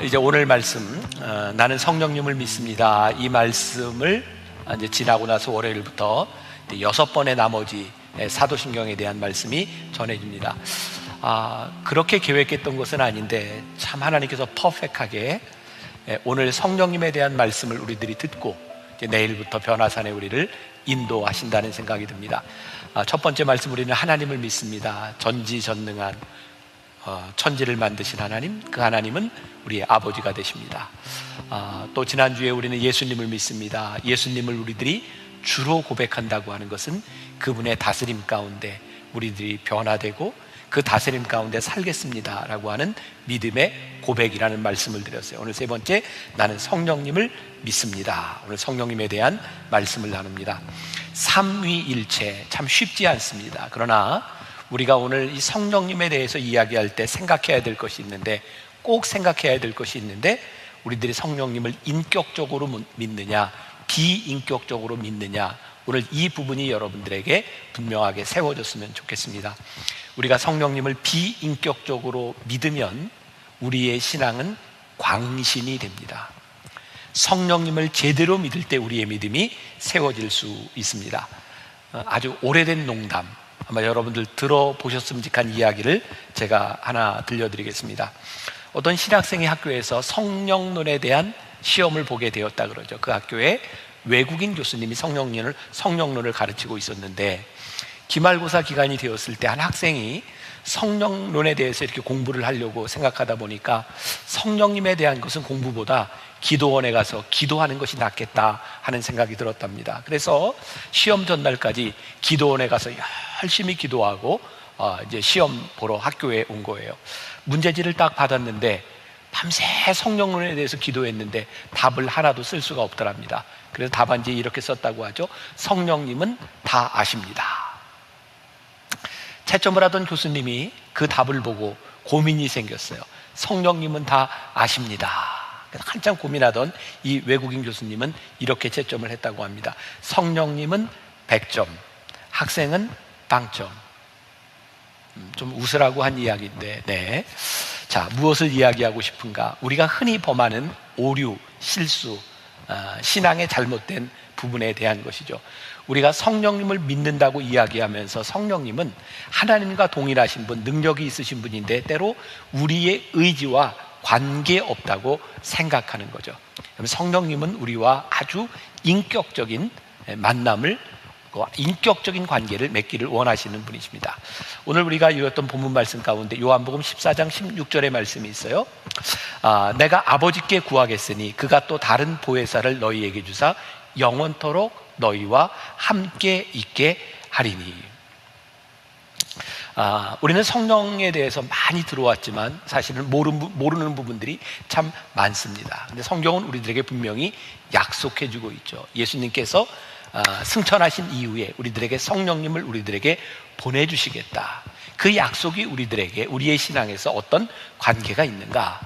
이제 오늘 말씀, 나는 성령님을 믿습니다. 이 말씀을 이제 지나고 나서 월요일부터 6번의 나머지 사도신경에 대한 말씀이 전해집니다. 그렇게 계획했던 것은 아닌데 참 하나님께서 퍼펙트하게 오늘 성령님에 대한 말씀을 우리들이 듣고 이제 내일부터 변화산에 우리를 인도하신다는 생각이 듭니다. 첫 번째 말씀, 우리는 하나님을 믿습니다. 전지전능한 천지를 만드신 하나님, 그 하나님은 우리의 아버지가 되십니다. 또 지난주에 우리는 예수님을 믿습니다. 예수님을 우리들이 주로 고백한다고 하는 것은 그분의 다스림 가운데 우리들이 변화되고 그 다스림 가운데 살겠습니다 라고 하는 믿음의 고백이라는 말씀을 드렸어요. 오늘 세 번째, 나는 성령님을 믿습니다. 오늘 성령님에 대한 말씀을 나눕니다. 삼위일체 참 쉽지 않습니다. 그러나 우리가 오늘 이 성령님에 대해서 이야기할 때 생각해야 될 것이 있는데, 꼭 생각해야 될 것이 있는데, 우리들이 성령님을 인격적으로 믿느냐 비인격적으로 믿느냐, 오늘 이 부분이 여러분들에게 분명하게 세워졌으면 좋겠습니다. 우리가 성령님을 비인격적으로 믿으면 우리의 신앙은 광신이 됩니다. 성령님을 제대로 믿을 때 우리의 믿음이 세워질 수 있습니다. 아주 오래된 농담, 아마 여러분들 들어보셨음직한 이야기를 제가 하나 들려드리겠습니다. 어떤 신학생이 학교에서 성령론에 대한 시험을 보게 되었다 그러죠. 그 학교에 외국인 교수님이 성령론을 가르치고 있었는데, 기말고사 기간이 되었을 때 한 학생이 성령론에 대해서 이렇게 공부를 하려고 생각하다 보니까 성령님에 대한 것은 공부보다 기도원에 가서 기도하는 것이 낫겠다 하는 생각이 들었답니다. 그래서 시험 전날까지 기도원에 가서 열심히 기도하고 이제 시험 보러 학교에 온 거예요. 문제지를 딱 받았는데 밤새 성령론에 대해서 기도했는데 답을 하나도 쓸 수가 없더랍니다. 그래서 답안지에 이렇게 썼다고 하죠. 성령님은 다 아십니다. 채점을 하던 교수님이 그 답을 보고 고민이 생겼어요. 성령님은 다 아십니다. 그래서 한참 고민하던 이 외국인 교수님은 이렇게 채점을 했다고 합니다. 성령님은 100점, 학생은 빵점. 좀 웃으라고 한 이야기인데, 네. 자, 무엇을 이야기하고 싶은가? 우리가 흔히 범하는 오류, 실수, 신앙의 잘못된 부분에 대한 것이죠. 우리가 성령님을 믿는다고 이야기하면서 성령님은 하나님과 동일하신 분, 능력이 있으신 분인데 때로 우리의 의지와 관계없다고 생각하는 거죠. 성령님은 우리와 아주 인격적인 만남을, 인격적인 관계를 맺기를 원하시는 분이십니다. 오늘 우리가 읽었던 본문 말씀 가운데 요한복음 14장 16절의 말씀이 있어요. 내가 아버지께 구하겠으니 그가 또 다른 보혜사를 너희에게 주사 영원토록 너희와 함께 있게 하리니. 우리는 성령에 대해서 많이 들어왔지만 사실은 모르는 부분들이 참 많습니다. 근데 성경은 우리들에게 분명히 약속해주고 있죠. 예수님께서 승천하신 이후에 우리들에게 성령님을 우리들에게 보내주시겠다. 그 약속이 우리들에게, 우리의 신앙에서 어떤 관계가 있는가?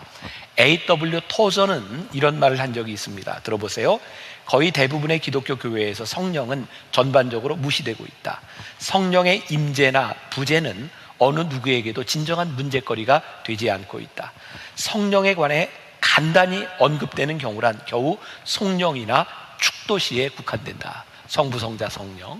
A.W. 토저는 이런 말을 한 적이 있습니다. 들어보세요. 거의 대부분의 기독교 교회에서 성령은 전반적으로 무시되고 있다. 성령의 임재나 부재는 어느 누구에게도 진정한 문제거리가 되지 않고 있다. 성령에 관해 간단히 언급되는 경우란 겨우 성령이나 축도시에 국한된다. 성부, 성자, 성령.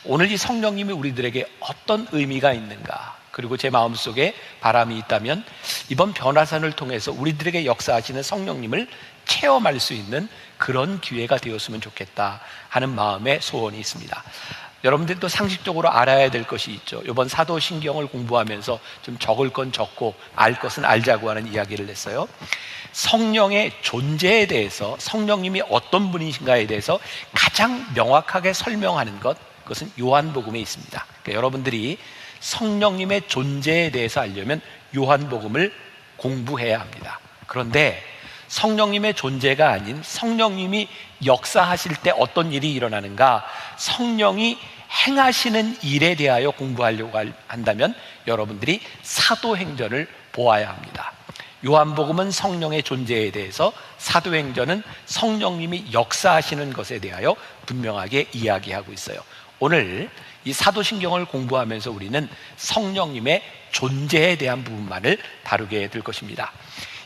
오늘 이 성령님이 우리들에게 어떤 의미가 있는가? 그리고 제 마음속에 바람이 있다면 이번 변화산을 통해서 우리들에게 역사하시는 성령님을 체험할 수 있는 그런 기회가 되었으면 좋겠다 하는 마음의 소원이 있습니다. 여러분들도 상식적으로 알아야 될 것이 있죠. 이번 사도신경을 공부하면서 좀 적을 건 적고 알 것은 알자고 하는 이야기를 했어요. 성령의 존재에 대해서, 성령님이 어떤 분이신가에 대해서 가장 명확하게 설명하는 그것은 요한복음에 있습니다. 그러니까 여러분들이 성령님의 존재에 대해서 알려면 요한복음을 공부해야 합니다. 그런데 성령님의 존재가 아닌 성령님이 역사하실 때 어떤 일이 일어나는가, 성령이 행하시는 일에 대하여 공부하려고 한다면 여러분들이 사도행전을 보아야 합니다. 요한복음은 성령의 존재에 대해서, 사도행전은 성령님이 역사하시는 것에 대하여 분명하게 이야기하고 있어요. 오늘 이 사도신경을 공부하면서 우리는 성령님의 존재에 대한 부분만을 다루게 될 것입니다.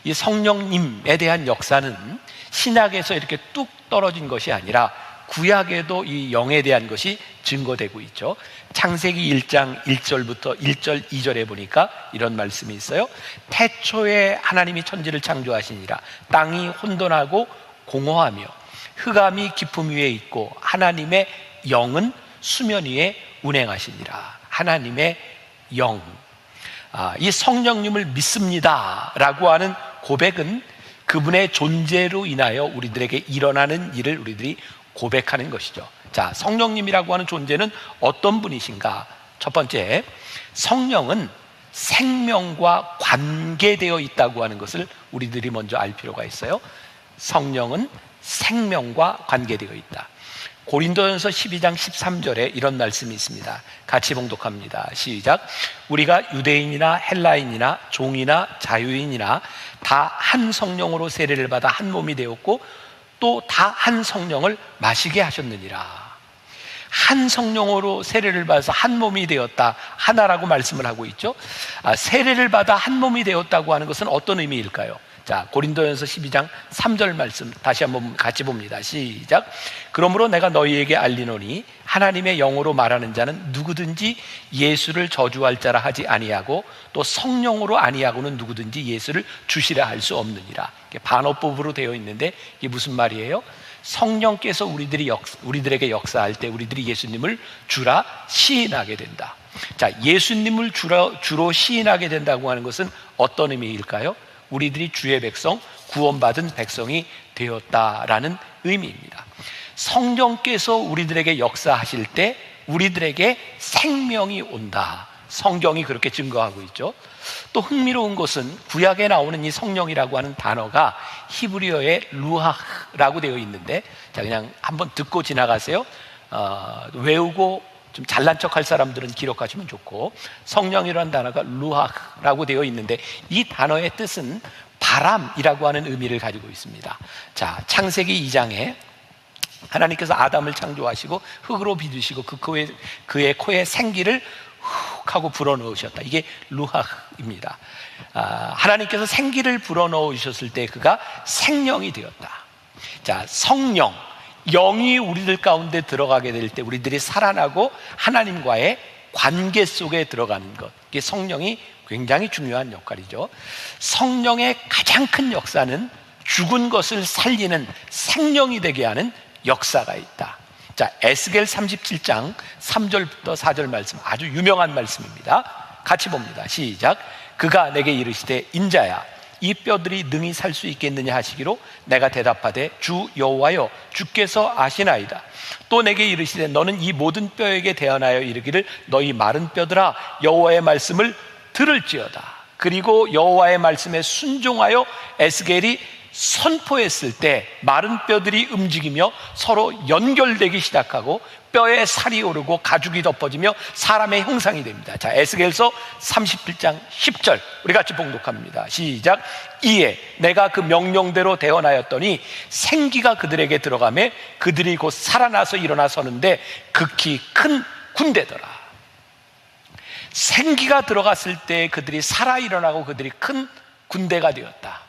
이 성령님에 대한 역사는 신약에서 이렇게 뚝 떨어진 것이 아니라 구약에도 이 영에 대한 것이 증거되고 있죠. 창세기 1장 1절부터 1절 2절에 보니까 이런 말씀이 있어요. 태초에 하나님이 천지를 창조하시니라. 땅이 혼돈하고 공허하며 흑암이 깊음 위에 있고 하나님의 영은 수면 위에 운행하시니라. 하나님의 영, 이 성령님을 믿습니다 라고 하는 고백은 그분의 존재로 인하여 우리들에게 일어나는 일을 우리들이 고백하는 것이죠. 자, 성령님이라고 하는 존재는 어떤 분이신가? 첫 번째, 성령은 생명과 관계되어 있다고 하는 것을 우리들이 먼저 알 필요가 있어요. 성령은 생명과 관계되어 있다. 고린도전서 12장 13절에 이런 말씀이 있습니다. 같이 봉독합니다. 시작. 우리가 유대인이나 헬라인이나 종이나 자유인이나 다 한 성령으로 세례를 받아 한 몸이 되었고 또 다 한 성령을 마시게 하셨느니라. 한 성령으로 세례를 받아서 한 몸이 되었다, 하나라고 말씀을 하고 있죠. 세례를 받아 한 몸이 되었다고 하는 것은 어떤 의미일까요? 자, 고린도전서 12장 3절 말씀 다시 한번 같이 봅니다. 시작. 그러므로 내가 너희에게 알리노니 하나님의 영으로 말하는 자는 누구든지 예수를 저주할 자라 하지 아니하고 또 성령으로 아니하고는 누구든지 예수를 주시라 할 수 없느니라. 반어법으로 되어 있는데 이게 무슨 말이에요? 성령께서 우리들에게 역사할 때 우리들이 예수님을 주라 시인하게 된다. 자, 예수님을 주로 시인하게 된다고 하는 것은 어떤 의미일까요? 우리들이 주의 백성, 구원받은 백성이 되었다라는 의미입니다. 성령께서 우리들에게 역사하실 때 우리들에게 생명이 온다. 성경이 그렇게 증거하고 있죠. 또 흥미로운 것은 구약에 나오는 이 성령이라고 하는 단어가 히브리어의 루하라고 되어 있는데, 자, 그냥 한번 듣고 지나가세요. 외우고 좀 잘난 척할 사람들은 기록하시면 좋고, 성령이라는 단어가 루하라고 되어 있는데 이 단어의 뜻은 바람이라고 하는 의미를 가지고 있습니다. 자, 창세기 2장에 하나님께서 아담을 창조하시고 흙으로 빚으시고 그의 코에 생기를 훅 하고 불어넣으셨다. 이게 루하입니다. 하나님께서 생기를 불어넣으셨을 때 그가 생명이 되었다. 자, 성령, 영이 우리들 가운데 들어가게 될 때 우리들이 살아나고 하나님과의 관계 속에 들어가는 것, 이게 성령이 굉장히 중요한 역할이죠. 성령의 가장 큰 역사는 죽은 것을 살리는 생명이 되게 하는 역사가 있다. 자, 에스겔 37장 3절부터 4절 말씀, 아주 유명한 말씀입니다. 같이 봅니다. 시작. 그가 내게 이르시되 인자야, 이 뼈들이 능히 살 수 있겠느냐 하시기로 내가 대답하되 주 여호와여, 주께서 아시나이다. 또 내게 이르시되 너는 이 모든 뼈에게 대언하여 이르기를 너희 마른 뼈들아 여호와의 말씀을 들을지어다. 그리고 여호와의 말씀에 순종하여 에스겔이 선포했을 때 마른 뼈들이 움직이며 서로 연결되기 시작하고 뼈에 살이 오르고 가죽이 덮어지며 사람의 형상이 됩니다. 자, 에스겔서 37장 10절 우리 같이 봉독합니다. 시작. 이에 내가 그 명령대로 대언하였더니 생기가 그들에게 들어가매 그들이 곧 살아나서 일어나 서는데 극히 큰 군대더라. 생기가 들어갔을 때 그들이 살아 일어나고 그들이 큰 군대가 되었다.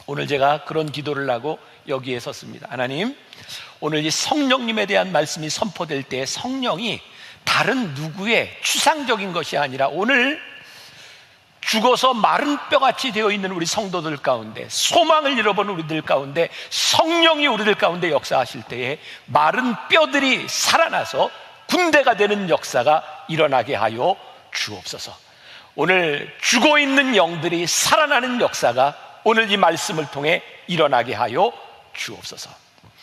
오늘 제가 그런 기도를 하고 여기에 섰습니다. 하나님, 오늘 이 성령님에 대한 말씀이 선포될 때 성령이 다른 누구의 추상적인 것이 아니라 오늘 죽어서 마른 뼈같이 되어 있는 우리 성도들 가운데, 소망을 잃어버린 우리들 가운데 성령이 우리들 가운데 역사하실 때에 마른 뼈들이 살아나서 군대가 되는 역사가 일어나게 하여 주옵소서. 오늘 죽어 있는 영들이 살아나는 역사가 오늘 이 말씀을 통해 일어나게 하여 주옵소서.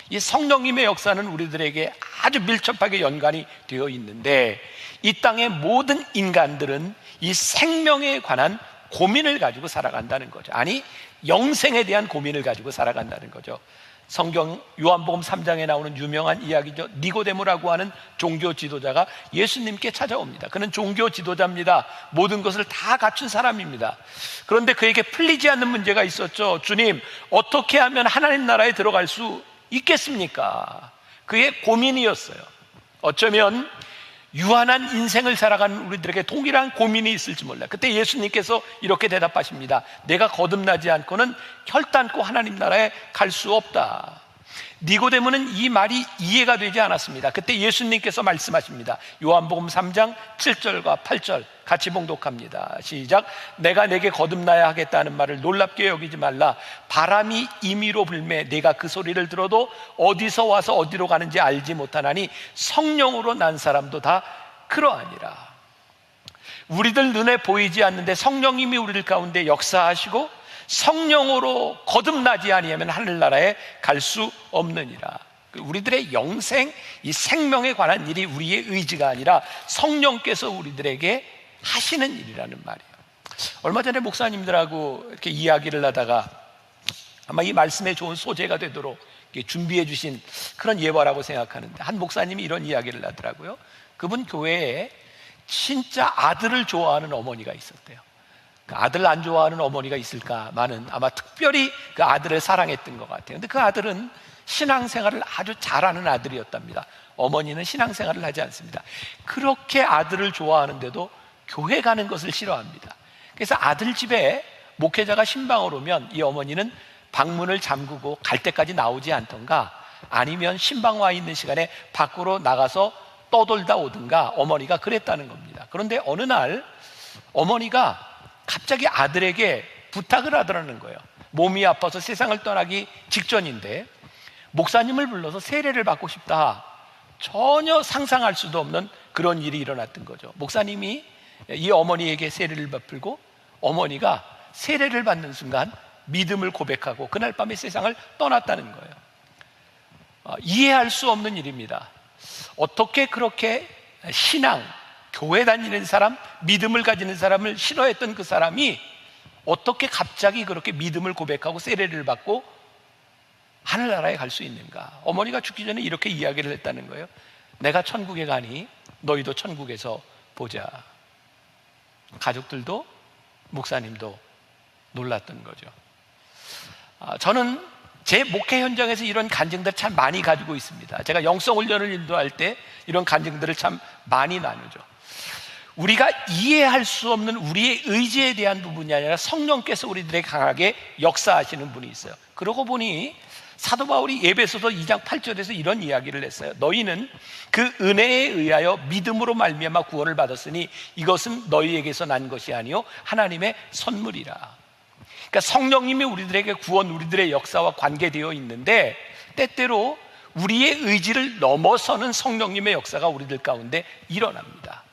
이 성령님의 역사는 우리들에게 아주 밀접하게 연관이 되어 있는데 이 땅의 모든 인간들은 이 생명에 관한 고민을 가지고 살아간다는 거죠. 아니, 영생에 대한 고민을 가지고 살아간다는 거죠. 성경 요한복음 3장에 나오는 유명한 이야기죠. 니고데모라고 하는 종교 지도자가 예수님께 찾아옵니다. 그는 종교 지도자입니다. 모든 것을 다 갖춘 사람입니다. 그런데 그에게 풀리지 않는 문제가 있었죠. 주님, 어떻게 하면 하나님 나라에 들어갈 수 있겠습니까? 그의 고민이었어요. 어쩌면 유한한 인생을 살아가는 우리들에게 동일한 고민이 있을지 몰라요. 그때 예수님께서 이렇게 대답하십니다. 내가 거듭나지 않고는 결단코 하나님 나라에 갈 수 없다. 니고데모는 이 말이 이해가 되지 않았습니다. 그때 예수님께서 말씀하십니다. 요한복음 3장 7절과 8절 같이 봉독합니다. 시작. 내가 내게 거듭나야 하겠다는 말을 놀랍게 여기지 말라. 바람이 임의로 불매 내가 그 소리를 들어도 어디서 와서 어디로 가는지 알지 못하나니 성령으로 난 사람도 다 그러하니라. 우리들 눈에 보이지 않는데 성령님이 우리들 가운데 역사하시고 성령으로 거듭나지 아니하면 하늘나라에 갈 수 없느니라. 우리들의 영생, 이 생명에 관한 일이 우리의 의지가 아니라 성령께서 우리들에게 하시는 일이라는 말이에요. 얼마 전에 목사님들하고 이렇게 이야기를 하다가 아마 이 말씀에 좋은 소재가 되도록 준비해 주신 그런 예화라고 생각하는데, 한 목사님이 이런 이야기를 하더라고요. 그분 교회에 진짜 아들을 좋아하는 어머니가 있었대요. 그 아들 안 좋아하는 어머니가 있을까만은 아마 특별히 그 아들을 사랑했던 것 같아요. 근데 그 아들은 신앙생활을 아주 잘하는 아들이었답니다. 어머니는 신앙생활을 하지 않습니다. 그렇게 아들을 좋아하는데도 교회 가는 것을 싫어합니다. 그래서 아들 집에 목회자가 신방을 오면 이 어머니는 방문을 잠그고 갈 때까지 나오지 않던가, 아니면 신방 와 있는 시간에 밖으로 나가서 떠돌다 오든가 어머니가 그랬다는 겁니다. 그런데 어느 날 어머니가 갑자기 아들에게 부탁을 하더라는 거예요. 몸이 아파서 세상을 떠나기 직전인데 목사님을 불러서 세례를 받고 싶다. 전혀 상상할 수도 없는 그런 일이 일어났던 거죠. 목사님이 이 어머니에게 세례를 베풀고 어머니가 세례를 받는 순간 믿음을 고백하고 그날 밤에 세상을 떠났다는 거예요. 이해할 수 없는 일입니다. 어떻게 그렇게 신앙, 교회 다니는 사람, 믿음을 가지는 사람을 싫어했던 그 사람이 어떻게 갑자기 그렇게 믿음을 고백하고 세례를 받고 하늘나라에 갈 수 있는가? 어머니가 죽기 전에 이렇게 이야기를 했다는 거예요. 내가 천국에 가니 너희도 천국에서 보자. 가족들도 목사님도 놀랐던 거죠. 저는 제 목회 현장에서 이런 간증들 참 많이 가지고 있습니다. 제가 영성훈련을 인도할 때 이런 간증들을 참 많이 나누죠. 우리가 이해할 수 없는 우리의 의지에 대한 부분이 아니라 성령께서 우리들에게 강하게 역사하시는 분이 있어요. 그러고 보니 사도 바울이 에베소서 2장 8절에서 이런 이야기를 했어요. 너희는 그 은혜에 의하여 믿음으로 말미암아 구원을 받았으니 이것은 너희에게서 난 것이 아니요 하나님의 선물이라. 그러니까 성령님이 우리들에게 구원, 우리들의 역사와 관계되어 있는데 때때로 우리의 의지를 넘어서는 성령님의 역사가 우리들 가운데 일어납니다.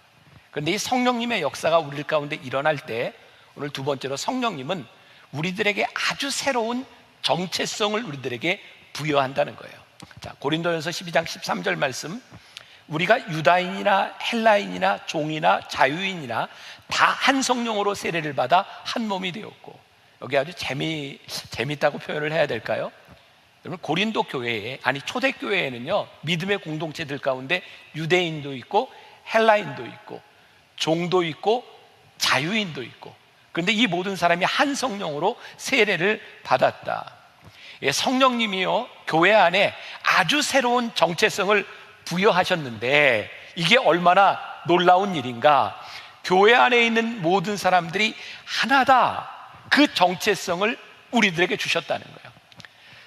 그런데 이 성령님의 역사가 우리들 가운데 일어날 때 오늘 두 번째로 성령님은 우리들에게 아주 새로운 정체성을 우리들에게 부여한다는 거예요. 자, 고린도전서 12장 13절 말씀, 우리가 유다인이나 헬라인이나 종이나 자유인이나 다 한 성령으로 세례를 받아 한 몸이 되었고, 여기 아주 재밌다고 표현을 해야 될까요? 여러분, 고린도 교회에, 아니 초대교회에는요 믿음의 공동체들 가운데 유대인도 있고 헬라인도 있고 종도 있고 자유인도 있고, 그런데 이 모든 사람이 한 성령으로 세례를 받았다. 성령님이요 교회 안에 아주 새로운 정체성을 부여하셨는데 이게 얼마나 놀라운 일인가. 교회 안에 있는 모든 사람들이 하나다, 그 정체성을 우리들에게 주셨다는 거예요.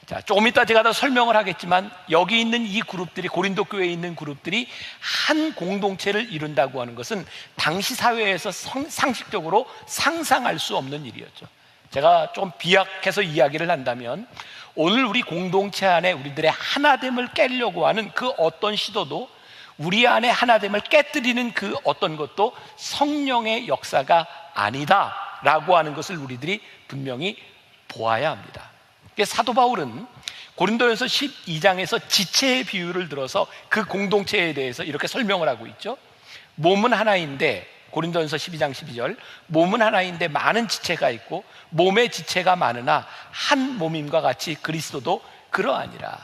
자, 조금 이따 제가 더 설명을 하겠지만 여기 있는 이 그룹들이, 고린도 교회에 있는 그룹들이 한 공동체를 이룬다고 하는 것은 당시 사회에서 상식적으로 상상할 수 없는 일이었죠. 제가 좀 비약해서 이야기를 한다면 오늘 우리 공동체 안에 우리들의 하나됨을 깨려고 하는 그 어떤 시도도, 우리 안에 하나됨을 깨뜨리는 그 어떤 것도 성령의 역사가 아니다 라고 하는 것을 우리들이 분명히 보아야 합니다. 사도 바울은 고린도전서 12장에서 지체의 비유를 들어서 그 공동체에 대해서 이렇게 설명을 하고 있죠. 몸은 하나인데, 고린도전서 12장 12절, 몸은 하나인데 많은 지체가 있고 몸의 지체가 많으나 한 몸임과 같이 그리스도도 그러하니라.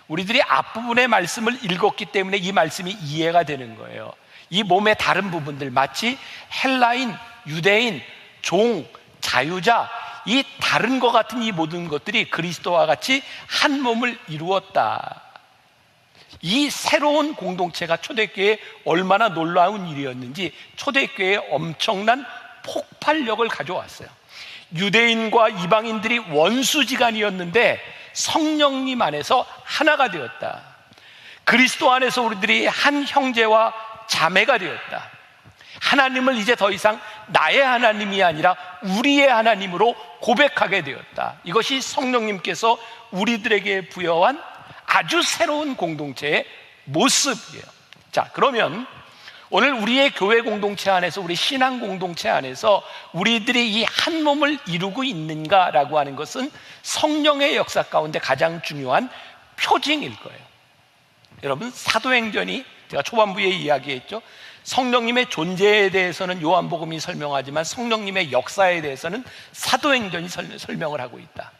우리들이 앞부분의 말씀을 읽었기 때문에 이 말씀이 이해가 되는 거예요. 이 몸의 다른 부분들, 마치 헬라인, 유대인, 종, 자유자, 이 다른 것 같은 이 모든 것들이 그리스도와 같이 한 몸을 이루었다. 이 새로운 공동체가 초대교회에 얼마나 놀라운 일이었는지 초대교회에 엄청난 폭발력을 가져왔어요. 유대인과 이방인들이 원수지간이었는데 성령님 안에서 하나가 되었다. 그리스도 안에서 우리들이 한 형제와 자매가 되었다. 하나님을 이제 더 이상 나의 하나님이 아니라 우리의 하나님으로 고백하게 되었다. 이것이 성령님께서 우리들에게 부여한 아주 새로운 공동체의 모습이에요. 자, 그러면 오늘 우리의 교회 공동체 안에서, 우리 신앙 공동체 안에서 우리들이 이 한 몸을 이루고 있는가라고 하는 것은 성령의 역사 가운데 가장 중요한 표징일 거예요. 여러분, 사도행전이 제가 초반부에 이야기했죠. 성령님의 존재에 대해서는 요한복음이 설명하지만 성령님의 역사에 대해서는 사도행전이 설명을 하고 있다.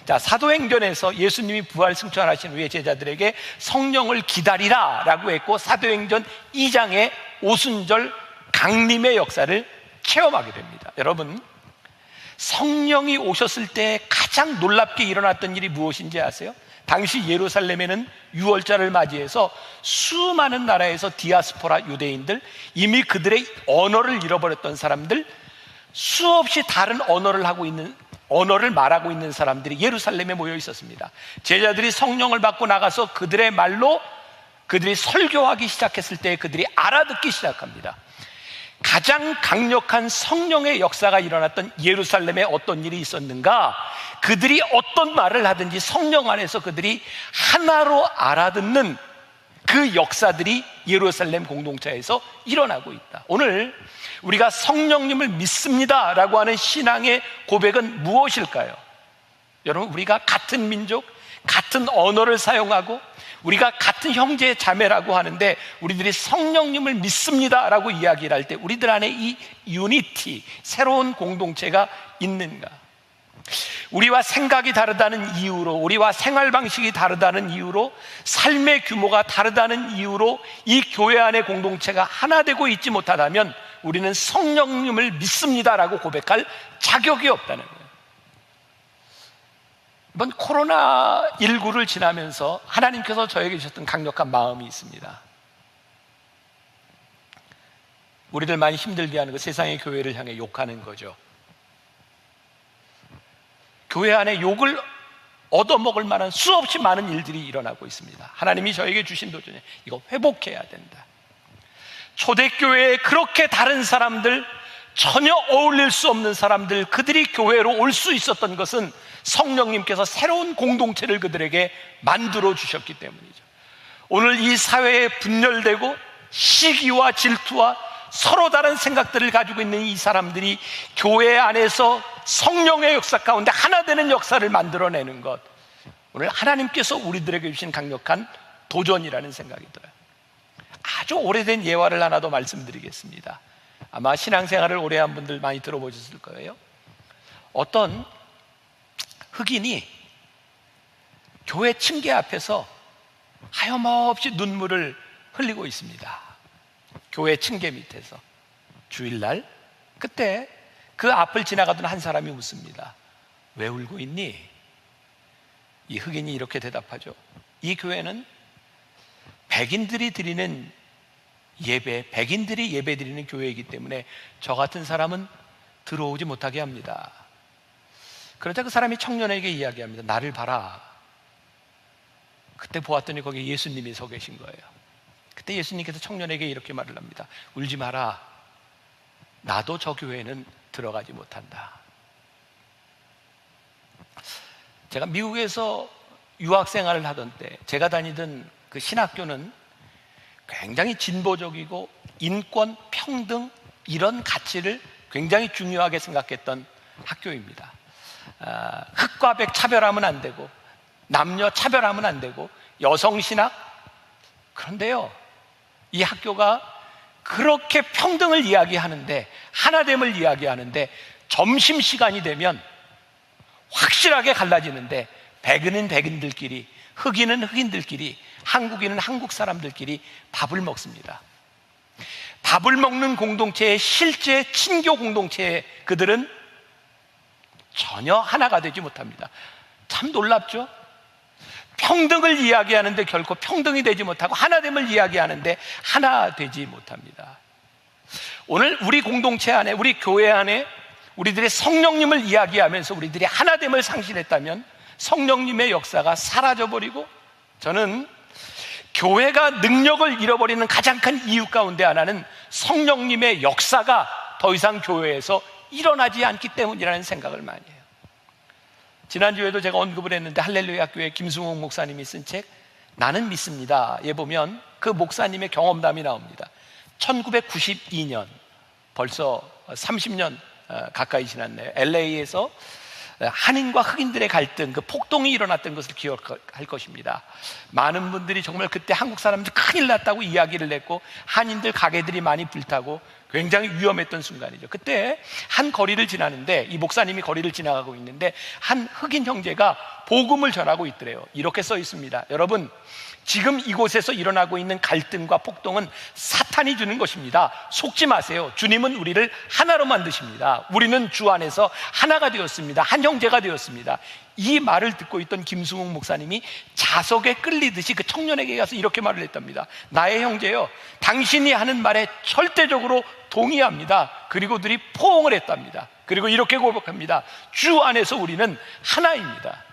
자, 사도행전에서 예수님이 부활 승천하신 후에 제자들에게 성령을 기다리라 라고 했고, 사도행전 2장에 오순절 강림의 역사를 체험하게 됩니다. 여러분, 성령이 오셨을 때 가장 놀랍게 일어났던 일이 무엇인지 아세요? 당시 예루살렘에는 유월절을 맞이해서 수많은 나라에서 디아스포라 유대인들, 이미 그들의 언어를 잃어버렸던 사람들, 수없이 다른 언어를 말하고 있는 사람들이 예루살렘에 모여 있었습니다. 제자들이 성령을 받고 나가서 그들의 말로 그들이 설교하기 시작했을 때 그들이 알아듣기 시작합니다. 가장 강력한 성령의 역사가 일어났던 예루살렘에 어떤 일이 있었는가? 그들이 어떤 말을 하든지 성령 안에서 그들이 하나로 알아듣는 그 역사들이 예루살렘 공동체에서 일어나고 있다. 오늘 우리가 성령님을 믿습니다라고 하는 신앙의 고백은 무엇일까요? 여러분, 우리가 같은 민족, 같은 언어를 사용하고 우리가 같은 형제 자매라고 하는데 우리들이 성령님을 믿습니다라고 이야기를 할 때 우리들 안에 이 유니티, 새로운 공동체가 있는가? 우리와 생각이 다르다는 이유로, 우리와 생활 방식이 다르다는 이유로, 삶의 규모가 다르다는 이유로 이 교회 안의 공동체가 하나 되고 있지 못하다면 우리는 성령님을 믿습니다라고 고백할 자격이 없다는 거예요. 이번 코로나19를 지나면서 하나님께서 저에게 주셨던 강력한 마음이 있습니다. 우리들 많이 힘들게 하는 거, 세상의 교회를 향해 욕하는 거죠. 교회 안에 욕을 얻어먹을 만한 수없이 많은 일들이 일어나고 있습니다. 하나님이 저에게 주신 도전에 이거 회복해야 된다. 초대교회에 그렇게 다른 사람들, 전혀 어울릴 수 없는 사람들, 그들이 교회로 올 수 있었던 것은 성령님께서 새로운 공동체를 그들에게 만들어 주셨기 때문이죠. 오늘 이 사회에 분열되고 시기와 질투와 서로 다른 생각들을 가지고 있는 이 사람들이 교회 안에서 성령의 역사 가운데 하나 되는 역사를 만들어내는 것, 오늘 하나님께서 우리들에게 주신 강력한 도전이라는 생각이 들어요. 아주 오래된 예화를 하나 더 말씀드리겠습니다. 아마 신앙생활을 오래 한 분들 많이 들어보셨을 거예요. 어떤 흑인이 교회 층계 앞에서 하염없이 눈물을 흘리고 있습니다. 교회 층계 밑에서 주일날, 그때 그 앞을 지나가던 한 사람이 묻습니다. 왜 울고 있니? 이 흑인이 이렇게 대답하죠. 이 교회는 백인들이 드리는 예배, 백인들이 예배 드리는 교회이기 때문에 저 같은 사람은 들어오지 못하게 합니다. 그러자 그 사람이 청년에게 이야기합니다. 나를 봐라. 그때 보았더니 거기에 예수님이 서 계신 거예요. 그때 예수님께서 청년에게 이렇게 말을 합니다. 울지 마라. 나도 저 교회는 들어가지 못한다. 제가 미국에서 유학생활을 하던 때 제가 다니던 그 신학교는 굉장히 진보적이고 인권, 평등 이런 가치를 굉장히 중요하게 생각했던 학교입니다. 흑과 백 차별하면 안 되고 남녀 차별하면 안 되고 여성 신학. 그런데요, 이 학교가 그렇게 평등을 이야기하는데, 하나됨을 이야기하는데 점심시간이 되면 확실하게 갈라지는데 백인은 백인들끼리, 흑인은 흑인들끼리, 한국인은 한국 사람들끼리 밥을 먹습니다. 밥을 먹는 공동체의 실제 친교 공동체에 그들은 전혀 하나가 되지 못합니다. 참 놀랍죠? 평등을 이야기하는데 결코 평등이 되지 못하고 하나됨을 이야기하는데 하나 되지 못합니다. 오늘 우리 공동체 안에, 우리 교회 안에 우리들의 성령님을 이야기하면서 우리들이 하나됨을 상실했다면 성령님의 역사가 사라져버리고, 저는 교회가 능력을 잃어버리는 가장 큰 이유 가운데 하나는 성령님의 역사가 더 이상 교회에서 일어나지 않기 때문이라는 생각을 많이 해요. 지난주에도 제가 언급을 했는데 할렐루야 교회 김승욱 목사님이 쓴 책 나는 믿습니다에 보면 그 목사님의 경험담이 나옵니다. 1992년, 벌써 30년 가까이 지났네요. LA에서 한인과 흑인들의 갈등, 그 폭동이 일어났던 것을 기억할 것입니다. 많은 분들이 정말 그때 한국 사람들 큰일 났다고 이야기를 했고, 한인들 가게들이 많이 불타고 굉장히 위험했던 순간이죠. 그때 한 거리를 지나는데, 이 목사님이 거리를 지나가고 있는데 한 흑인 형제가 복음을 전하고 있더래요. 이렇게 써 있습니다. 여러분, 지금 이곳에서 일어나고 있는 갈등과 폭동은 사탄이 주는 것입니다. 속지 마세요. 주님은 우리를 하나로 만드십니다. 우리는 주 안에서 하나가 되었습니다. 한 형제가 되었습니다. 이 말을 듣고 있던 김승욱 목사님이 자석에 끌리듯이 그 청년에게 가서 이렇게 말을 했답니다. 나의 형제여, 당신이 하는 말에 절대적으로 동의합니다. 그리고 들이 포옹을 했답니다. 그리고 이렇게 고백합니다. 주 안에서 우리는 하나입니다.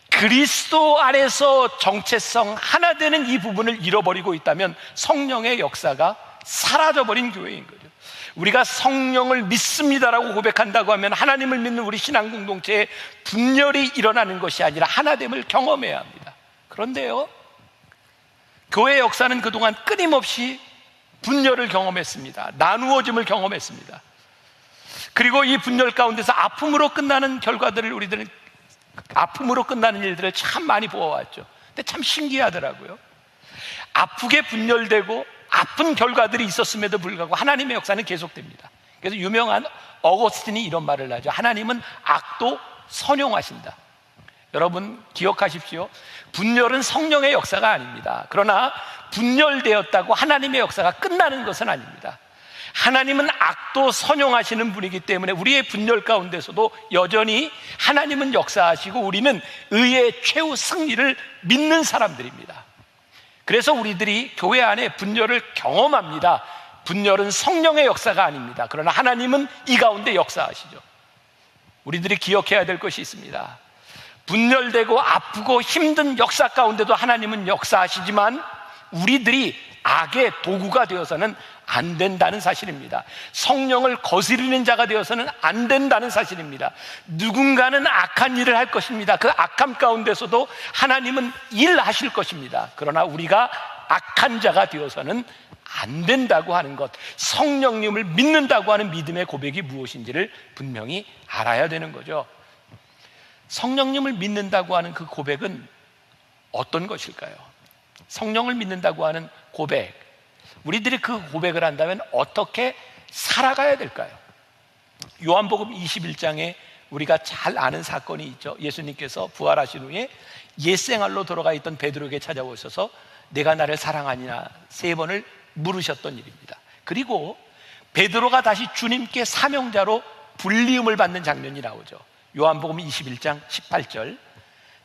그리스도 안에서 정체성 하나 되는 이 부분을 잃어버리고 있다면 성령의 역사가 사라져버린 교회인 거죠. 우리가 성령을 믿습니다라고 고백한다고 하면 하나님을 믿는 우리 신앙 공동체에 분열이 일어나는 것이 아니라 하나됨을 경험해야 합니다. 그런데요, 교회 역사는 그동안 끊임없이 분열을 경험했습니다. 나누어짐을 경험했습니다. 그리고 이 분열 가운데서 아픔으로 끝나는 결과들을, 우리들은 아픔으로 끝나는 일들을 참 많이 보아왔죠. 근데 참 신기하더라고요. 아프게 분열되고 아픈 결과들이 있었음에도 불구하고 하나님의 역사는 계속됩니다. 그래서 유명한 어거스틴이 이런 말을 하죠. 하나님은 악도 선용하신다. 여러분 기억하십시오. 분열은 성령의 역사가 아닙니다. 그러나 분열되었다고 하나님의 역사가 끝나는 것은 아닙니다. 하나님은 악도 선용하시는 분이기 때문에 우리의 분열 가운데서도 여전히 하나님은 역사하시고 우리는 의의 최후 승리를 믿는 사람들입니다. 그래서 우리들이 교회 안에 분열을 경험합니다. 분열은 성령의 역사가 아닙니다. 그러나 하나님은 이 가운데 역사하시죠. 우리들이 기억해야 될 것이 있습니다. 분열되고 아프고 힘든 역사 가운데도 하나님은 역사하시지만 우리들이 악의 도구가 되어서는 안 된다는 사실입니다. 성령을 거스르는 자가 되어서는 안 된다는 사실입니다. 누군가는 악한 일을 할 것입니다. 그 악함 가운데서도 하나님은 일하실 것입니다. 그러나 우리가 악한 자가 되어서는 안 된다고 하는 것, 성령님을 믿는다고 하는 믿음의 고백이 무엇인지를 분명히 알아야 되는 거죠. 성령님을 믿는다고 하는 그 고백은 어떤 것일까요? 성령을 믿는다고 하는 고백, 우리들이 그 고백을 한다면 어떻게 살아가야 될까요? 요한복음 21장에 우리가 잘 아는 사건이 있죠. 예수님께서 부활하신 후에 옛생활로 돌아가 있던 베드로에게 찾아오셔서 내가 나를 사랑하느냐 3번을 물으셨던 일입니다. 그리고 베드로가 다시 주님께 사명자로 불리움을 받는 장면이 나오죠. 요한복음 21장 18절,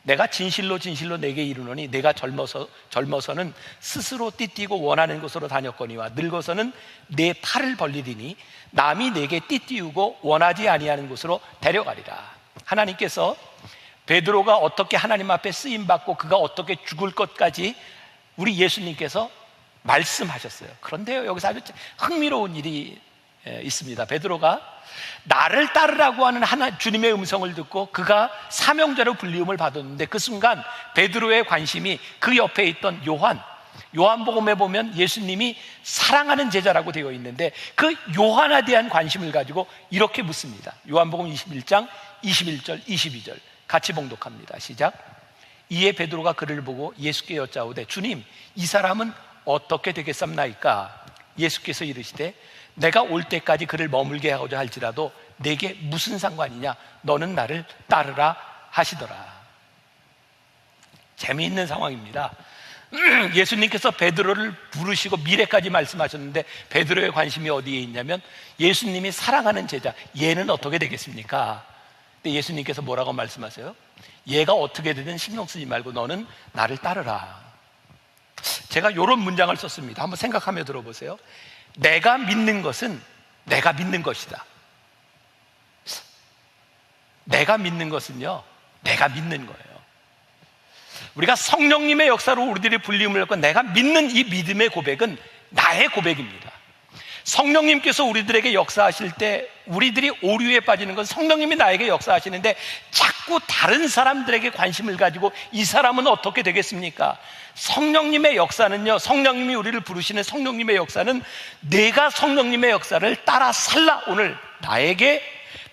내가 진실로 진실로 내게 이르노니 내가 젊어서는 스스로 띠띠고 원하는 곳으로 다녔거니와 늙어서는 내 팔을 벌리리니 남이 내게 띠띠우고 원하지 아니하는 곳으로 데려가리라. 하나님께서 베드로가 어떻게 하나님 앞에 쓰임받고 그가 어떻게 죽을 것까지 우리 예수님께서 말씀하셨어요. 그런데요, 여기서 아주 흥미로운 일이 있습니다. 베드로가 나를 따르라고 하는 주님의 음성을 듣고 그가 사명자로 불리움을 받았는데 그 순간 베드로의 관심이 그 옆에 있던 요한복음에 보면 예수님이 사랑하는 제자라고 되어 있는데 그 요한에 대한 관심을 가지고 이렇게 묻습니다. 요한복음 21장 21절 22절 같이 봉독합니다. 시작. 이에 베드로가 그를 보고 예수께 여짜오되 주님, 이 사람은 어떻게 되겠습나이까? 예수께서 이르시되 내가 올 때까지 그를 머물게 하고자 할지라도 내게 무슨 상관이냐? 너는 나를 따르라 하시더라. 재미있는 상황입니다. 예수님께서 베드로를 부르시고 미래까지 말씀하셨는데 베드로의 관심이 어디에 있냐면 예수님이 사랑하는 제자, 얘는 어떻게 되겠습니까? 근데 예수님께서 뭐라고 말씀하세요? 얘가 어떻게 되든 신경 쓰지 말고 너는 나를 따르라. 제가 이런 문장을 썼습니다. 한번 생각하며 들어보세요. 내가 믿는 것은 내가 믿는 것이다. 내가 믿는 것은요, 내가 믿는 거예요. 우리가 성령님의 역사로 우리들의 불림을 받고 내가 믿는 이 믿음의 고백은 나의 고백입니다. 성령님께서 우리들에게 역사하실 때 우리들이 오류에 빠지는 건 성령님이 나에게 역사하시는데 자꾸 다른 사람들에게 관심을 가지고 이 사람은 어떻게 되겠습니까? 성령님의 역사는요, 성령님이 우리를 부르시는 성령님의 역사는 내가 성령님의 역사를 따라 살라. 오늘 나에게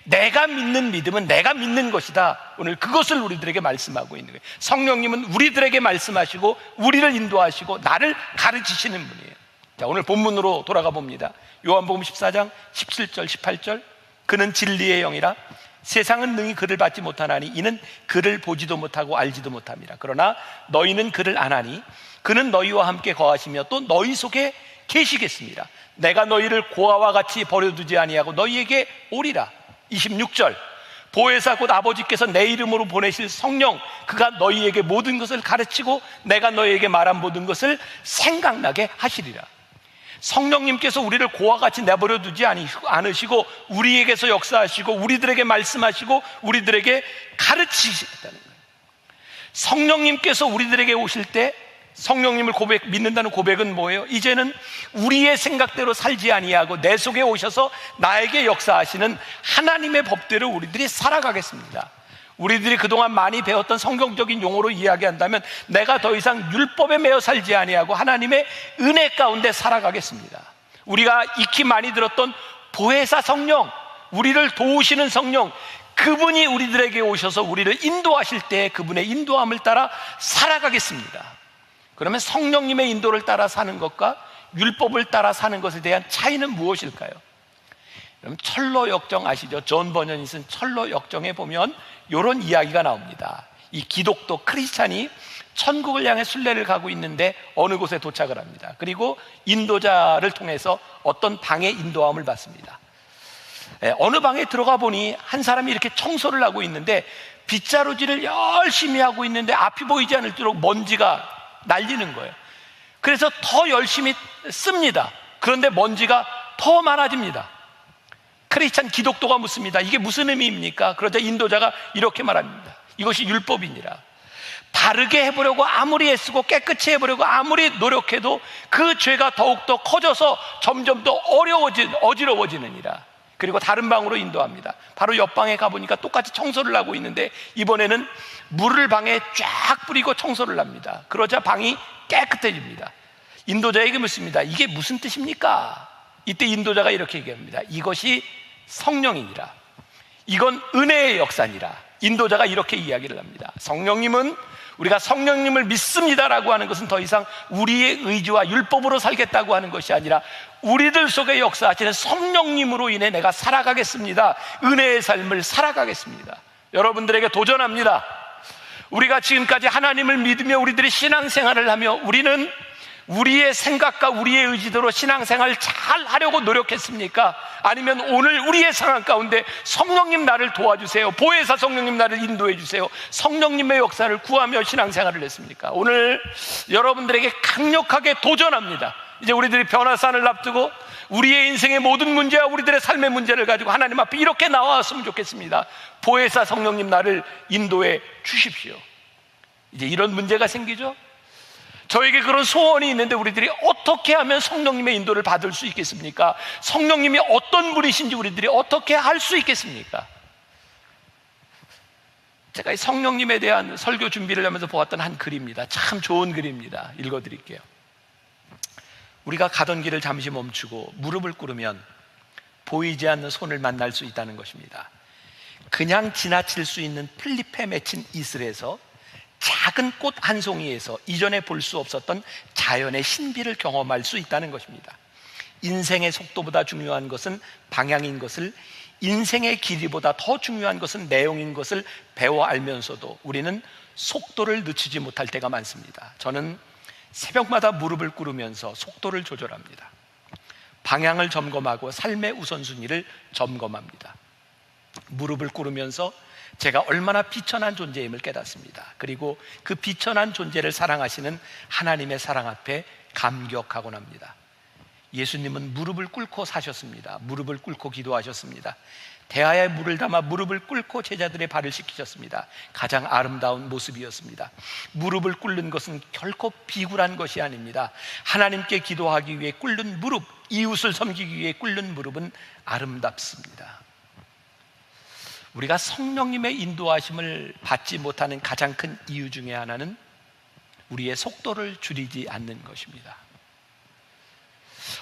내가 믿는 믿음은 내가 믿는 것이다. 오늘 그것을 우리들에게 말씀하고 있는 거예요. 성령님은 우리들에게 말씀하시고 우리를 인도하시고 나를 가르치시는 분이에요. 자, 오늘 본문으로 돌아가 봅니다. 요한복음 14장 17절 18절. 그는 진리의 영이라 세상은 능히 그를 받지 못하나니 이는 그를 보지도 못하고 알지도 못함이라. 그러나 너희는 그를 아나니 그는 너희와 함께 거하시며 또 너희 속에 계시겠습니다. 내가 너희를 고아와 같이 버려두지 아니하고 너희에게 오리라. 26절. 보혜사 곧 아버지께서 내 이름으로 보내실 성령, 그가 너희에게 모든 것을 가르치고 내가 너희에게 말한 모든 것을 생각나게 하시리라. 성령님께서 우리를 고아와 같이 내버려 두지 않으시고 우리에게서 역사하시고 우리들에게 말씀하시고 우리들에게 가르치시겠다는 거예요. 성령님께서 우리들에게 오실 때 성령님을 믿는다는 고백은 뭐예요? 이제는 우리의 생각대로 살지 아니하고 내 속에 오셔서 나에게 역사하시는 하나님의 법대로 우리들이 살아가겠습니다. 우리들이 그동안 많이 배웠던 성경적인 용어로 이야기한다면 내가 더 이상 율법에 매여 살지 아니하고 하나님의 은혜 가운데 살아가겠습니다. 우리가 익히 많이 들었던 보혜사 성령, 우리를 도우시는 성령, 그분이 우리들에게 오셔서 우리를 인도하실 때 그분의 인도함을 따라 살아가겠습니다. 그러면 성령님의 인도를 따라 사는 것과 율법을 따라 사는 것에 대한 차이는 무엇일까요? 그럼 철로 역정 아시죠? 존 버년이 쓴 철로 역정에 보면 이런 이야기가 나옵니다. 이 기독교 크리스찬이 천국을 향해 순례를 가고 있는데 어느 곳에 도착을 합니다. 그리고 인도자를 통해서 어떤 방의 인도함을 받습니다. 어느 방에 들어가 보니 한 사람이 이렇게 청소를 하고 있는데 빗자루질을 열심히 하고 있는데 앞이 보이지 않을도록 먼지가 날리는 거예요. 그래서 더 열심히 씁니다. 그런데 먼지가 더 많아집니다. 크리스찬 기독교가 묻습니다. 이게 무슨 의미입니까? 그러자 인도자가 이렇게 말합니다. 이것이 율법이니라. 바르게 해보려고 아무리 애쓰고 깨끗이 해보려고 아무리 노력해도 그 죄가 더욱더 커져서 점점 더 어지러워지느니라. 그리고 다른 방으로 인도합니다. 바로 옆방에 가보니까 똑같이 청소를 하고 있는데 이번에는 물을 방에 쫙 뿌리고 청소를 합니다. 그러자 방이 깨끗해집니다. 인도자에게 묻습니다. 이게 무슨 뜻입니까? 이때 인도자가 이렇게 얘기합니다. 이것이 성령이니라. 이건 은혜의 역사니라. 인도자가 이렇게 이야기를 합니다. 성령님은 우리가 성령님을 믿습니다라고 하는 것은 더 이상 우리의 의지와 율법으로 살겠다고 하는 것이 아니라 우리들 속에 역사하시는 성령님으로 인해 내가 살아가겠습니다. 은혜의 삶을 살아가겠습니다. 여러분들에게 도전합니다. 우리가 지금까지 하나님을 믿으며 우리들이 신앙생활을 하며 우리는 우리의 생각과 우리의 의지대로 신앙생활을 잘 하려고 노력했습니까? 아니면 오늘 우리의 상황 가운데 성령님 나를 도와주세요, 보혜사 성령님 나를 인도해 주세요, 성령님의 역사를 구하며 신앙생활을 했습니까? 오늘 여러분들에게 강력하게 도전합니다. 이제 우리들이 변화산을 앞두고 우리의 인생의 모든 문제와 우리들의 삶의 문제를 가지고 하나님 앞에 이렇게 나왔으면 좋겠습니다. 보혜사 성령님 나를 인도해 주십시오. 이제 이런 문제가 생기죠. 저에게 그런 소원이 있는데 우리들이 어떻게 하면 성령님의 인도를 받을 수 있겠습니까? 성령님이 어떤 분이신지 우리들이 어떻게 할 수 있겠습니까? 제가 이 성령님에 대한 설교 준비를 하면서 보았던 한 글입니다. 참 좋은 글입니다. 읽어드릴게요. 우리가 가던 길을 잠시 멈추고 무릎을 꿇으면 보이지 않는 손을 만날 수 있다는 것입니다. 그냥 지나칠 수 있는 풀잎에 맺힌 이슬에서 작은 꽃 한 송이에서 이전에 볼 수 없었던 자연의 신비를 경험할 수 있다는 것입니다. 인생의 속도보다 중요한 것은 방향인 것을, 인생의 길이보다 더 중요한 것은 내용인 것을 배워 알면서도 우리는 속도를 늦추지 못할 때가 많습니다. 저는 새벽마다 무릎을 꿇으면서 속도를 조절합니다. 방향을 점검하고 삶의 우선순위를 점검합니다. 무릎을 꿇으면서 제가 얼마나 비천한 존재임을 깨닫습니다. 그리고 그 비천한 존재를 사랑하시는 하나님의 사랑 앞에 감격하곤 합니다. 예수님은 무릎을 꿇고 사셨습니다. 무릎을 꿇고 기도하셨습니다. 대하에 물을 담아 무릎을 꿇고 제자들의 발을 씻기셨습니다. 가장 아름다운 모습이었습니다. 무릎을 꿇는 것은 결코 비굴한 것이 아닙니다. 하나님께 기도하기 위해 꿇는 무릎, 이웃을 섬기기 위해 꿇는 무릎은 아름답습니다. 우리가 성령님의 인도하심을 받지 못하는 가장 큰 이유 중에 하나는 우리의 속도를 줄이지 않는 것입니다.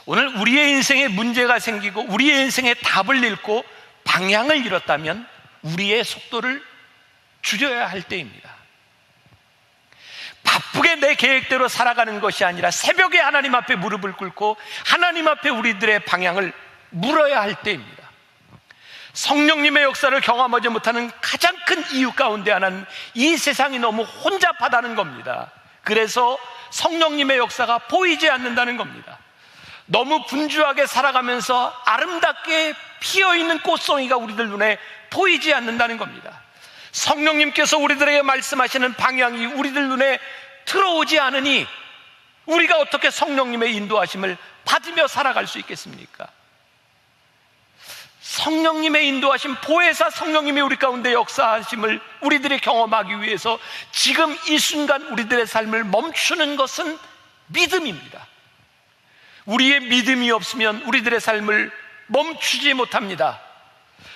오늘 우리의 인생에 문제가 생기고 우리의 인생에 답을 잃고 방향을 잃었다면 우리의 속도를 줄여야 할 때입니다. 바쁘게 내 계획대로 살아가는 것이 아니라 새벽에 하나님 앞에 무릎을 꿇고 하나님 앞에 우리들의 방향을 물어야 할 때입니다. 성령님의 역사를 경험하지 못하는 가장 큰 이유 가운데 하나는 이 세상이 너무 혼잡하다는 겁니다. 그래서 성령님의 역사가 보이지 않는다는 겁니다. 너무 분주하게 살아가면서 아름답게 피어있는 꽃송이가 우리들 눈에 보이지 않는다는 겁니다. 성령님께서 우리들에게 말씀하시는 방향이 우리들 눈에 들어오지 않으니 우리가 어떻게 성령님의 인도하심을 받으며 살아갈 수 있겠습니까? 성령님의 인도하심, 보혜사 성령님이 우리 가운데 역사하심을 우리들이 경험하기 위해서 지금 이 순간 우리들의 삶을 멈추는 것은 믿음입니다. 우리의 믿음이 없으면 우리들의 삶을 멈추지 못합니다.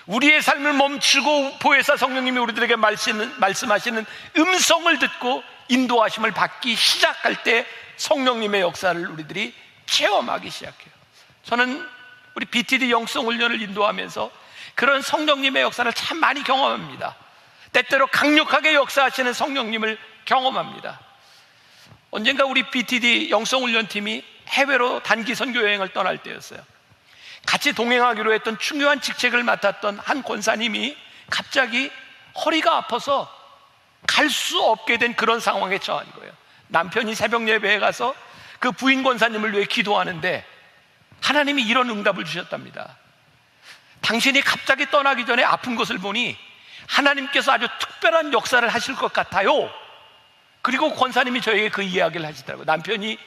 우리의 삶을 멈추고 보혜사 성령님이 우리들에게 말씀하시는 음성을 듣고 인도하심을 받기 시작할 때 성령님의 역사를 우리들이 체험하기 시작해요. 저는 우리 BTD 영성훈련을 인도하면서 그런 성령님의 역사를 참 많이 경험합니다. 때때로 강력하게 역사하시는 성령님을 경험합니다. 언젠가 우리 BTD 영성훈련팀이 해외로 단기 선교 여행을 떠날 때였어요. 같이 동행하기로 했던 중요한 직책을 맡았던 한 권사님이 갑자기 허리가 아파서 갈 수 없게 된 그런 상황에 처한 거예요. 남편이 새벽 예배에 가서 그 부인 권사님을 위해 기도하는데 하나님이 이런 응답을 주셨답니다. 당신이 갑자기 떠나기 전에 아픈 것을 보니 하나님께서 아주 특별한 역사를 하실 것 같아요. 그리고 권사님이 저에게 그 이야기를 하시더라고요. 남편이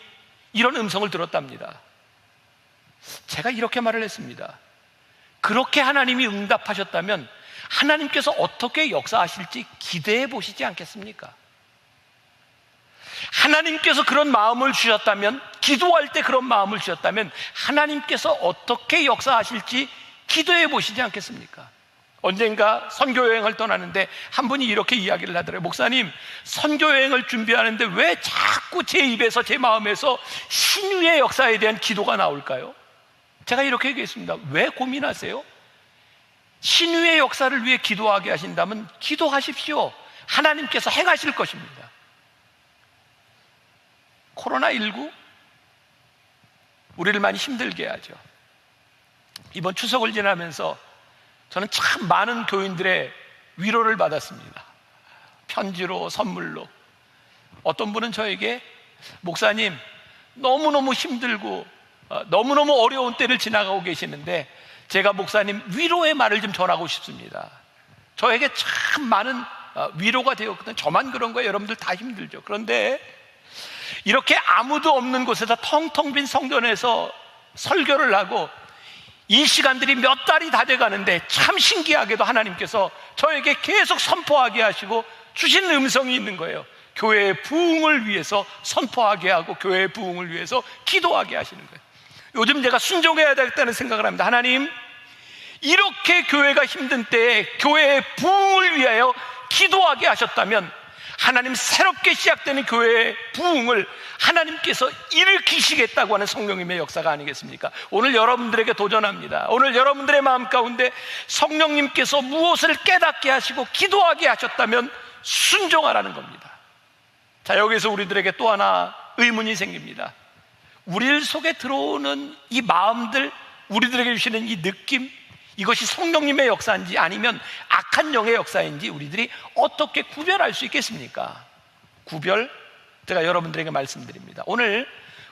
이런 음성을 들었답니다. 제가 이렇게 말을 했습니다. 그렇게 하나님이 응답하셨다면 하나님께서 어떻게 역사하실지 기대해 보시지 않겠습니까? 하나님께서 그런 마음을 주셨다면, 기도할 때 그런 마음을 주셨다면 하나님께서 어떻게 역사하실지 기도해 보시지 않겠습니까? 언젠가 선교여행을 떠나는데 한 분이 이렇게 이야기를 하더라고요. 목사님, 선교여행을 준비하는데 왜 자꾸 제 입에서, 제 마음에서 신유의 역사에 대한 기도가 나올까요? 제가 이렇게 얘기했습니다. 왜 고민하세요? 신유의 역사를 위해 기도하게 하신다면 기도하십시오. 하나님께서 행하실 것입니다. 코로나19 우리를 많이 힘들게 하죠. 이번 추석을 지나면서 저는 참 많은 교인들의 위로를 받았습니다. 편지로, 선물로. 어떤 분은 저에게 목사님, 너무너무 힘들고 너무너무 어려운 때를 지나가고 계시는데 제가 목사님 위로의 말을 좀 전하고 싶습니다. 저에게 참 많은 위로가 되었거든요. 저만 그런 거예요. 여러분들 다 힘들죠. 그런데 이렇게 아무도 없는 곳에서 텅텅 빈 성전에서 설교를 하고 이 시간들이 몇 달이 다 돼가는데 참 신기하게도 하나님께서 저에게 계속 선포하게 하시고 주신 음성이 있는 거예요. 교회의 부흥을 위해서 선포하게 하고 교회의 부흥을 위해서 기도하게 하시는 거예요. 요즘 제가 순종해야 되겠다는 생각을 합니다. 하나님, 이렇게 교회가 힘든 때에 교회의 부흥을 위하여 기도하게 하셨다면 하나님, 새롭게 시작되는 교회의 부흥을 하나님께서 일으키시겠다고 하는 성령님의 역사가 아니겠습니까? 오늘 여러분들에게 도전합니다. 오늘 여러분들의 마음 가운데 성령님께서 무엇을 깨닫게 하시고 기도하게 하셨다면 순종하라는 겁니다. 자, 여기서 우리들에게 또 하나 의문이 생깁니다. 우리 속에 들어오는 이 마음들, 우리들에게 주시는 이 느낌, 이것이 성령님의 역사인지 아니면 악한 영의 역사인지 우리들이 어떻게 구별할 수 있겠습니까? 구별, 제가 여러분들에게 말씀드립니다. 오늘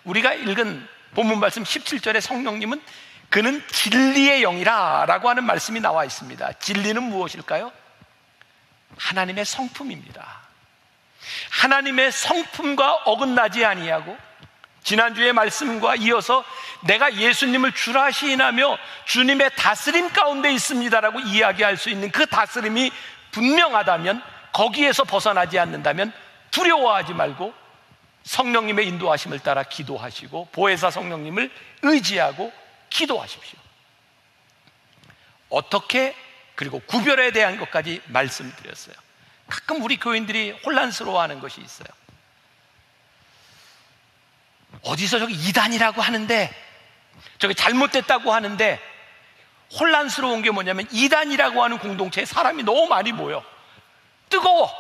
우리가 읽은 본문 말씀 17절에 성령님은 그는 진리의 영이라 라고 하는 말씀이 나와 있습니다. 진리는 무엇일까요? 하나님의 성품입니다. 하나님의 성품과 어긋나지 아니하고, 지난주의 말씀과 이어서 내가 예수님을 주라 시인하며 주님의 다스림 가운데 있습니다라고 이야기할 수 있는 그 다스림이 분명하다면, 거기에서 벗어나지 않는다면 두려워하지 말고 성령님의 인도하심을 따라 기도하시고 보혜사 성령님을 의지하고 기도하십시오. 어떻게, 그리고 구별에 대한 것까지 말씀드렸어요. 가끔 우리 교인들이 혼란스러워하는 것이 있어요. 어디서 저기 이단이라고 하는데, 저기 잘못됐다고 하는데, 혼란스러운 게 뭐냐면 이단이라고 하는 공동체에 사람이 너무 많이 모여 뜨거워,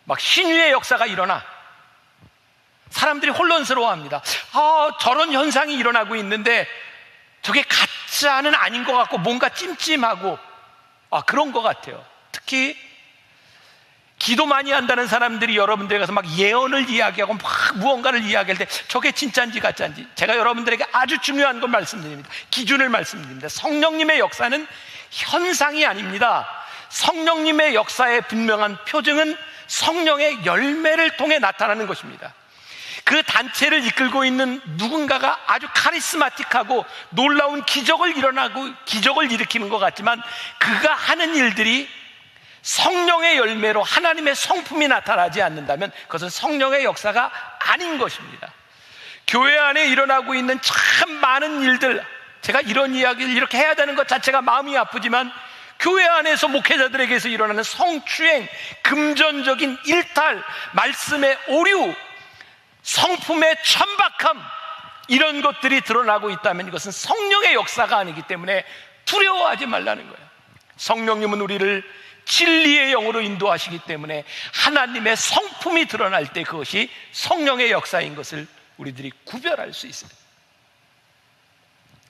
막 신유의 역사가 일어나 사람들이 혼란스러워합니다. 저런 현상이 일어나고 있는데 저게 가짜는 아닌 것 같고 뭔가 찜찜하고 그런 것 같아요. 특히 기도 많이 한다는 사람들이 여러분들에 가서 막 예언을 이야기하고 막 무언가를 이야기할 때 저게 진짜인지 가짜인지, 제가 여러분들에게 아주 중요한 걸 말씀드립니다. 기준을 말씀드립니다. 성령님의 역사는 현상이 아닙니다. 성령님의 역사의 분명한 표징은 성령의 열매를 통해 나타나는 것입니다. 그 단체를 이끌고 있는 누군가가 아주 카리스마틱하고 놀라운 기적을 일으키는 것 같지만, 그가 하는 일들이 성령의 열매로 하나님의 성품이 나타나지 않는다면 그것은 성령의 역사가 아닌 것입니다. 교회 안에 일어나고 있는 참 많은 일들, 제가 이런 이야기를 이렇게 해야 되는 것 자체가 마음이 아프지만, 교회 안에서 목회자들에게서 일어나는 성추행, 금전적인 일탈, 말씀의 오류, 성품의 천박함, 이런 것들이 드러나고 있다면 이것은 성령의 역사가 아니기 때문에 두려워하지 말라는 거예요. 성령님은 우리를 진리의 영으로 인도하시기 때문에 하나님의 성품이 드러날 때 그것이 성령의 역사인 것을 우리들이 구별할 수 있어요.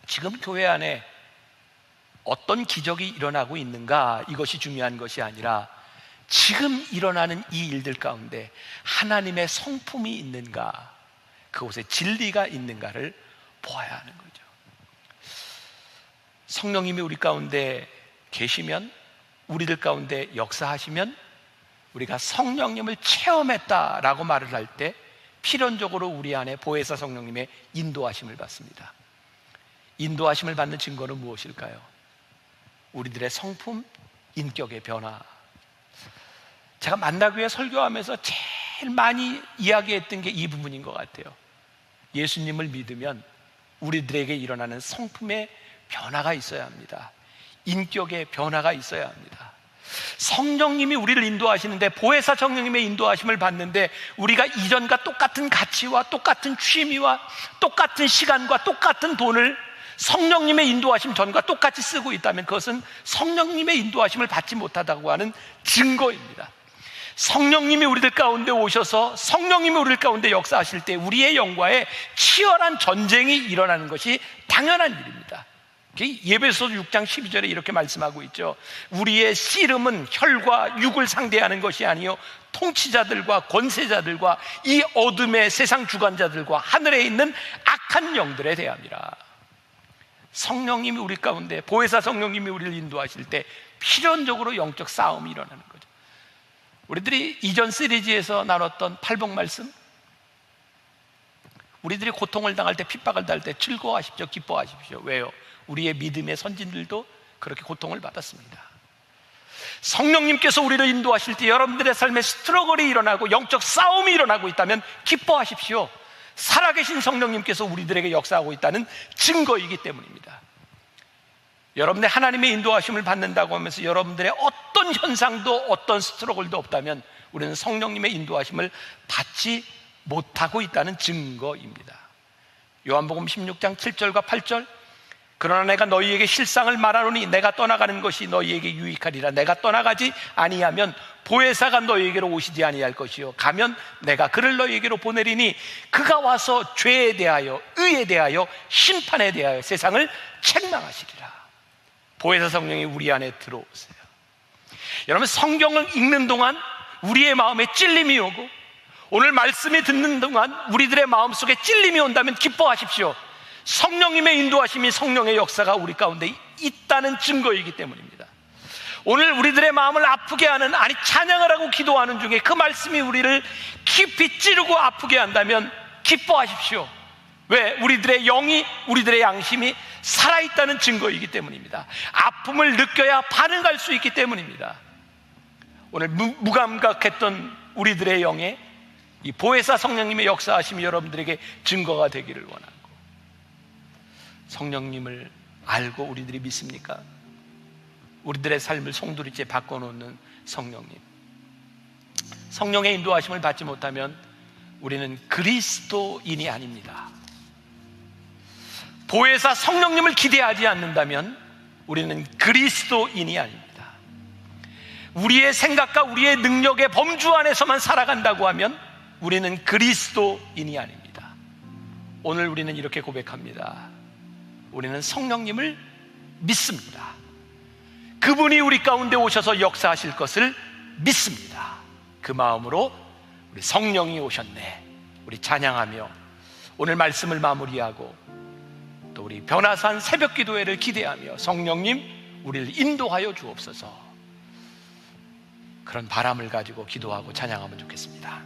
지금 교회 안에 어떤 기적이 일어나고 있는가, 이것이 중요한 것이 아니라 지금 일어나는 이 일들 가운데 하나님의 성품이 있는가, 그곳에 진리가 있는가를 보아야 하는 거죠. 성령님이 우리 가운데 계시면, 우리들 가운데 역사하시면, 우리가 성령님을 체험했다라고 말을 할 때 필연적으로 우리 안에 보혜사 성령님의 인도하심을 받습니다. 인도하심을 받는 증거는 무엇일까요? 우리들의 성품, 인격의 변화. 제가 만나교회 설교하면서 제일 많이 이야기했던 게 이 부분인 것 같아요. 예수님을 믿으면 우리들에게 일어나는 성품의 변화가 있어야 합니다. 인격의 변화가 있어야 합니다. 성령님이 우리를 인도하시는데, 보혜사 성령님의 인도하심을 받는데 우리가 이전과 똑같은 가치와 똑같은 취미와 똑같은 시간과 똑같은 돈을 성령님의 인도하심 전과 똑같이 쓰고 있다면 그것은 성령님의 인도하심을 받지 못하다고 하는 증거입니다. 성령님이 우리들 가운데 오셔서 성령님이 우리들 가운데 역사하실 때 우리의 영과의 치열한 전쟁이 일어나는 것이 당연한 일입니다. 예배소 6장 12절에 이렇게 말씀하고 있죠. 우리의 씨름은 혈과 육을 상대하는 것이 아니요 통치자들과 권세자들과 이 어둠의 세상 주관자들과 하늘에 있는 악한 영들에 대함이라. 성령님이 우리 가운데, 보혜사 성령님이 우리를 인도하실 때 필연적으로 영적 싸움이 일어나는 거죠. 우리들이 이전 시리즈에서 나눴던 팔복 말씀, 우리들이 고통을 당할 때, 핍박을 당할 때 즐거워하십시오, 기뻐하십시오. 왜요? 우리의 믿음의 선진들도 그렇게 고통을 받았습니다. 성령님께서 우리를 인도하실 때 여러분들의 삶에 스트러글이 일어나고 영적 싸움이 일어나고 있다면 기뻐하십시오. 살아계신 성령님께서 우리들에게 역사하고 있다는 증거이기 때문입니다. 여러분의 하나님의 인도하심을 받는다고 하면서 여러분들의 어떤 현상도 어떤 스트러글도 없다면 우리는 성령님의 인도하심을 받지 못하고 있다는 증거입니다. 요한복음 16장 7절과 8절, 그러나 내가 너희에게 실상을 말하노니 내가 떠나가는 것이 너희에게 유익하리라. 내가 떠나가지 아니하면 보혜사가 너희에게로 오시지 아니할 것이요 가면 내가 그를 너희에게로 보내리니 그가 와서 죄에 대하여 의에 대하여 심판에 대하여 세상을 책망하시리라. 보혜사 성령이 우리 안에 들어오세요. 여러분, 성경을 읽는 동안 우리의 마음에 찔림이 오고 오늘 말씀이 듣는 동안 우리들의 마음속에 찔림이 온다면 기뻐하십시오. 성령님의 인도하심이, 성령의 역사가 우리 가운데 있다는 증거이기 때문입니다. 오늘 우리들의 마음을 아프게 하는, 아니 찬양을 하고 기도하는 중에 그 말씀이 우리를 깊이 찌르고 아프게 한다면 기뻐하십시오. 왜? 우리들의 영이, 우리들의 양심이 살아있다는 증거이기 때문입니다. 아픔을 느껴야 반응할 수 있기 때문입니다. 오늘 무감각했던 우리들의 영에 이 보혜사 성령님의 역사하심이 여러분들에게 증거가 되기를 원하고, 성령님을 알고 우리들이 믿습니까? 우리들의 삶을 송두리째 바꿔놓는 성령님, 성령의 인도하심을 받지 못하면 우리는 그리스도인이 아닙니다. 보혜사 성령님을 기대하지 않는다면 우리는 그리스도인이 아닙니다. 우리의 생각과 우리의 능력의 범주 안에서만 살아간다고 하면 우리는 그리스도인이 아닙니다. 오늘 우리는 이렇게 고백합니다. 우리는 성령님을 믿습니다. 그분이 우리 가운데 오셔서 역사하실 것을 믿습니다. 그 마음으로 우리 성령이 오셨네, 우리 찬양하며 오늘 말씀을 마무리하고 또 우리 변화산 새벽 기도회를 기대하며 성령님 우리를 인도하여 주옵소서, 그런 바람을 가지고 기도하고 찬양하면 좋겠습니다.